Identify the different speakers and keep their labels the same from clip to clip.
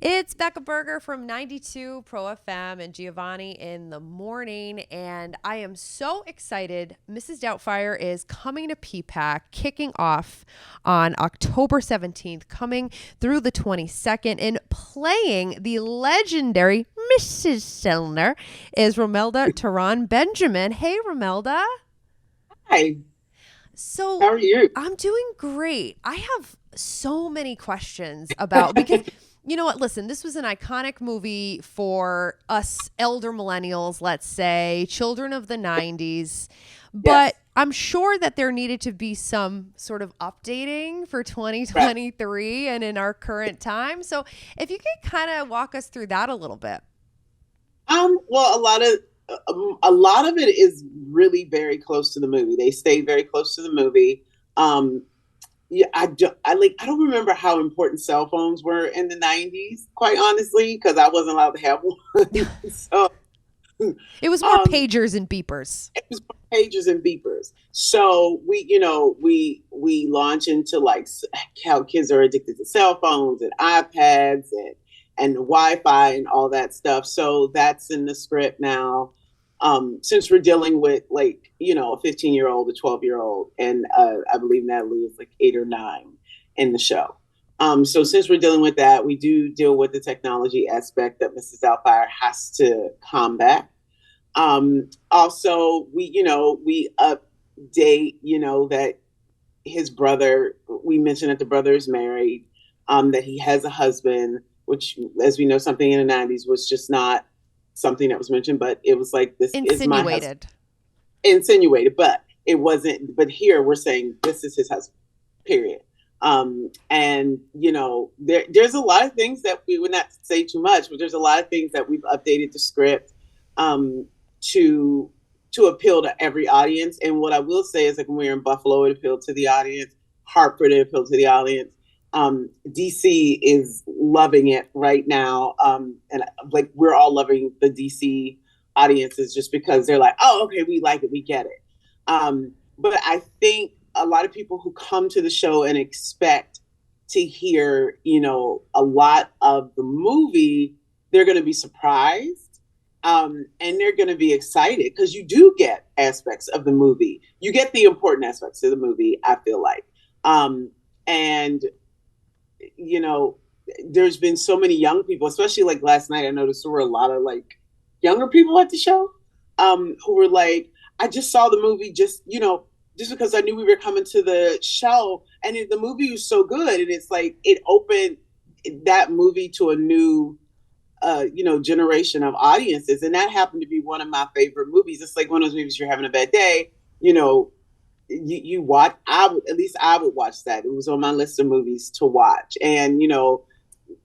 Speaker 1: It's Becca Berger from 92 Pro FM and Giovanni in the morning. And I am so excited. Mrs. Doubtfire is coming to PPAC, kicking off on October 17th, coming through the 22nd, and playing the legendary Mrs. Sellner is Romelda Teron Benjamin. Hey, Romelda.
Speaker 2: Hi,
Speaker 1: So
Speaker 2: how are you?
Speaker 1: I'm doing great. I have so many questions about because you know what? Listen, this was an iconic movie for us elder millennials, let's say, children of the 90s.
Speaker 2: Yes,
Speaker 1: But I'm sure that there needed to be some sort of updating for
Speaker 2: right.
Speaker 1: 2023 and in our current time. So if you could kind of walk us through that a little bit.
Speaker 2: Well, a lot of it is really very close to the movie. They stay very close to the movie. Um, yeah, I don't remember how important cell phones were in the '90s, quite honestly, because I wasn't allowed to have one. So,
Speaker 1: It was more
Speaker 2: um,
Speaker 1: pagers and beepers.
Speaker 2: it was pagers and beepers. So we launch into how kids are addicted to cell phones and iPads and Wi-Fi and all that stuff. So that's in the script now. Since we're dealing with a 15-year-old, a 12-year-old, and I believe Natalie is like 8 or 9 in the show. So since we're dealing with that, we do deal with the technology aspect that Mrs. Doubtfire has to combat. Also, we update, that his brother, we mentioned that the brother is married, that he has a husband, which, as we know, something in the '90s was just not something that was mentioned, but it was like, this is my husband.
Speaker 1: Insinuated.
Speaker 2: Insinuated, but it wasn't. But here we're saying this is his husband, period. And there's a lot of things that we would not say too much, but there's a lot of things that we've updated the script um, to appeal to every audience. And what I will say is, like, when we were in Buffalo, it appealed to the audience. Hartford, it appealed to the audience. DC is loving it right now, and like, we're all loving the DC audiences just because they're like, oh, okay, we like it, we get it. But I think a lot of people who come to the show and expect to hear, a lot of the movie, they're going to be surprised. And they're going to be excited because you do get aspects of the movie. You get the important aspects of the movie, I feel like. And, you know, there's been so many young people, especially like last night, I noticed there were a lot of like younger people at the show who were like, I just saw the movie just because I knew we were coming to the show, and the movie was so good, and it's like it opened that movie to a new generation of audiences, and that happened to be one of my favorite movies. It's like one of those movies, you're having a bad day, you watch. At least I would watch that. It was on my list of movies to watch, and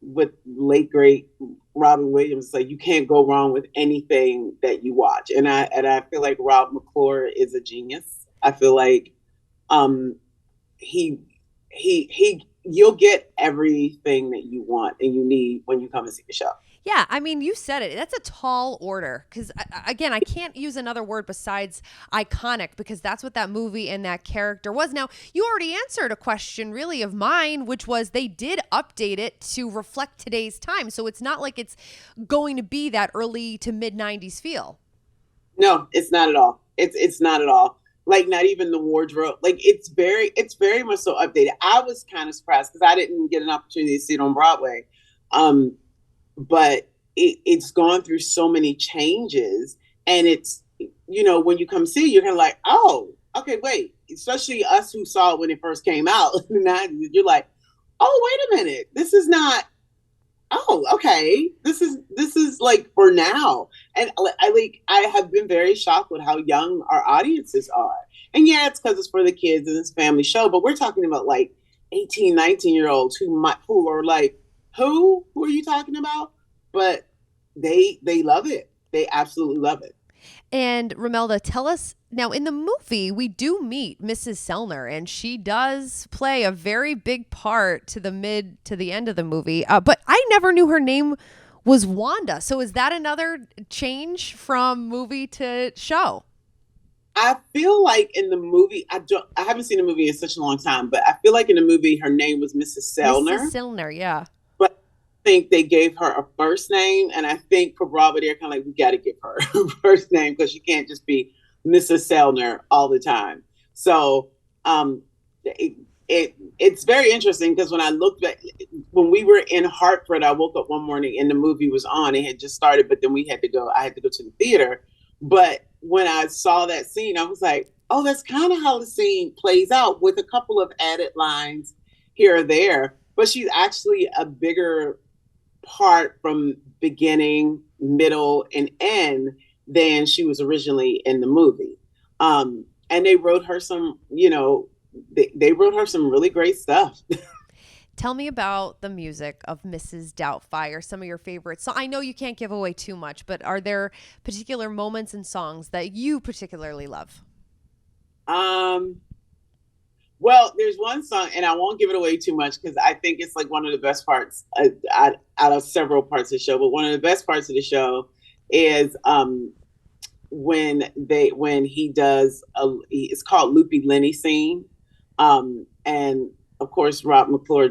Speaker 2: with late great Robin Williams, like, you can't go wrong with anything that you watch, and I feel like Rob McClure is a genius. I feel like um he you'll get everything that you want and you need when you come and see the show.
Speaker 1: Yeah, I mean, you said it. That's a tall order because, again, I can't use another word besides iconic because that's what that movie and that character was. Now, you already answered a question really of mine, which was they did update it to reflect today's time. So it's not like it's going to be that early to mid 90s feel.
Speaker 2: No, it's not at all. It's not at all. Like, not even the wardrobe. Like, it's very much so updated. I was kind of surprised because I didn't get an opportunity to see it on Broadway. Um, but it's gone through so many changes, and it's, when you come see, you're kind of like, oh, okay, wait. Especially us who saw it when it first came out in the 90s, you're like, oh, wait a minute, this is not, oh, okay, this is like for now. And I have been very shocked with how young our audiences are. And yeah, it's because it's for the kids and it's a family show, but we're talking about like 18, 19-year olds who are like, who are you talking about? But they love it. They absolutely love it.
Speaker 1: And Romelda, tell us now in the movie, we do meet Mrs. Sellner, and she does play a very big part to the mid to the end of the movie. But I never knew her name was Wanda. So is that another change from movie to show?
Speaker 2: I feel like in the movie, I haven't seen the movie in such a long time, but I feel like in the movie her name was Mrs.
Speaker 1: Mrs.
Speaker 2: Sellner.
Speaker 1: Sellner, yeah.
Speaker 2: But think they gave her a first name, and I think for Bravo, they're kind of like, we got to give her a first name because she can't just be Mrs. Sellner all the time. So it's very interesting because when I looked at when we were in Hartford, I woke up one morning and the movie was on. It had just started, but then we had to go. I had to go to the theater. But when I saw that scene, I was like, oh, that's kind of how the scene plays out with a couple of added lines here or there. But she's actually a bigger part from beginning, middle, and end than she was originally in the movie. And they wrote her some, they wrote her some really great stuff.
Speaker 1: Tell me about the music of Mrs. Doubtfire, some of your favorites. So I know you can't give away too much, but are there particular moments and songs that you particularly love?
Speaker 2: Well, there's one song, and I won't give it away too much because I think it's like one of the best parts out of several parts of the show. But one of the best parts of the show is when he does it's called Loopy Lenny scene, and of course Rob McClure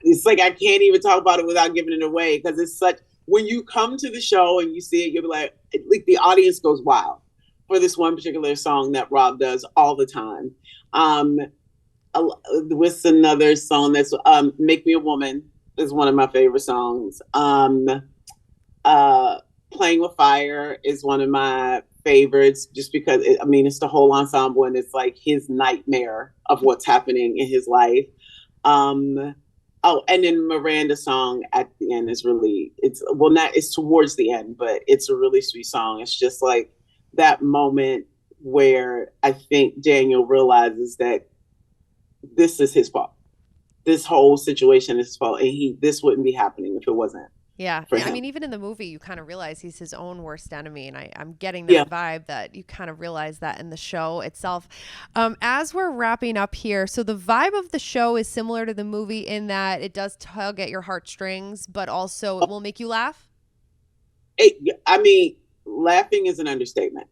Speaker 2: it's like I can't even talk about it without giving it away because it's such, when you come to the show and you see it, you'll be like the audience goes wild for this one particular song that Rob does all the time. With another song that's Make Me a Woman is one of my favorite songs. Playing with Fire is one of my favorites just because it's the whole ensemble and it's like his nightmare of what's happening in his life. And then Miranda's song at the end is really, it's towards the end, but it's a really sweet song. It's just like that moment where I think Daniel realizes that this is his fault. This whole situation is his fault, and this wouldn't be happening if it wasn't.
Speaker 1: Yeah. I mean, even in the movie, you kind of realize he's his own worst enemy. And I'm getting that vibe that you kind of realize that in the show itself. As we're wrapping up here, so the vibe of the show is similar to the movie in that it does tug at your heartstrings, but also it will make you laugh.
Speaker 2: Laughing is an understatement.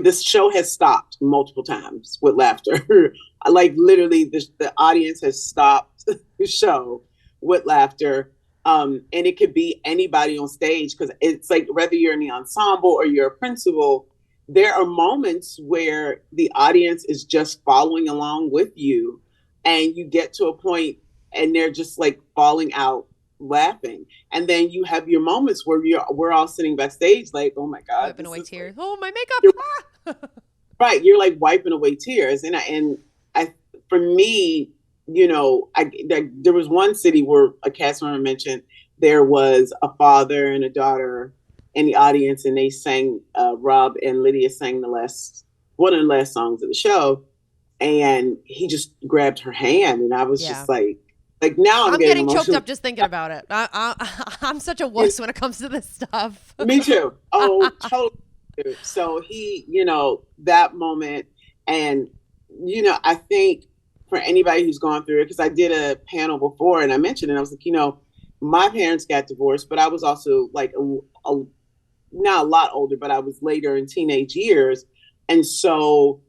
Speaker 2: This show has stopped multiple times with laughter. Like literally the audience has stopped the show with laughter. And it could be anybody on stage because it's like whether you're in the ensemble or you're a principal, there are moments where the audience is just following along with you and you get to a point and they're just like falling out laughing. And then you have your moments where we're all sitting backstage like, oh my God.
Speaker 1: Wiping away tears. Oh, my makeup.
Speaker 2: Right. You're like wiping away tears. And for me, there was one city where a cast member mentioned there was a father and a daughter in the audience, and they sang, Rob and Lydia sang one of the last songs of the show, and he just grabbed her hand, and I was just like now I'm
Speaker 1: getting choked up just thinking about it. I'm such a wuss when it comes to this stuff.
Speaker 2: Me too. Oh, totally. So he, that moment, and I think for anybody who's gone through it, because I did a panel before and I mentioned it, I was like, my parents got divorced, but I was also like not a lot older, but I was later in teenage years. And so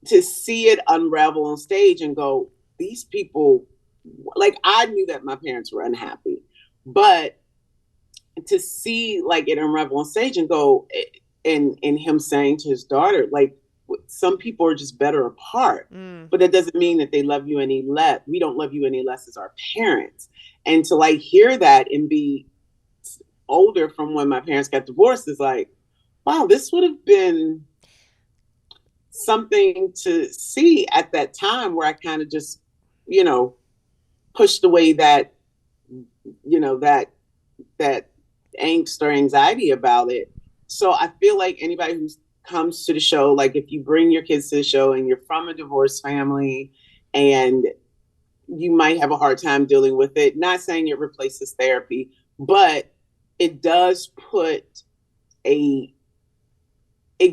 Speaker 2: to see it unravel on stage and go, these people, like I knew that my parents were unhappy, but to see like it unravel on stage and go, and him saying to his daughter, like, some people are just better apart, but that doesn't mean that they love you any less. We don't love you any less as our parents. And to like hear that and be older from when my parents got divorced is like, wow, this would have been something to see at that time where I kind of just, pushed away that angst or anxiety about it. So I feel like anybody who comes to the show, like if you bring your kids to the show and you're from a divorced family and you might have a hard time dealing with it, not saying it replaces therapy, but it does it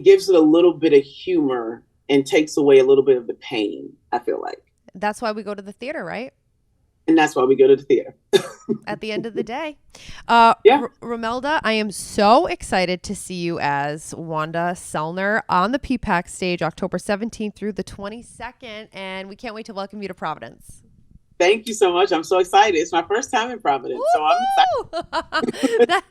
Speaker 2: gives it a little bit of humor and takes away a little bit of the pain, I feel like.
Speaker 1: That's why we go to the theater, right?
Speaker 2: And that's why we go to the theater.
Speaker 1: At the end of the day.
Speaker 2: Yeah.
Speaker 1: Romelda, I am so excited to see you as Wanda Sellner on the PPAC stage October 17th through the 22nd. And we can't wait to welcome you to Providence.
Speaker 2: Thank you so much. I'm so excited. It's my first time in Providence, so I'm excited.
Speaker 1: Woo!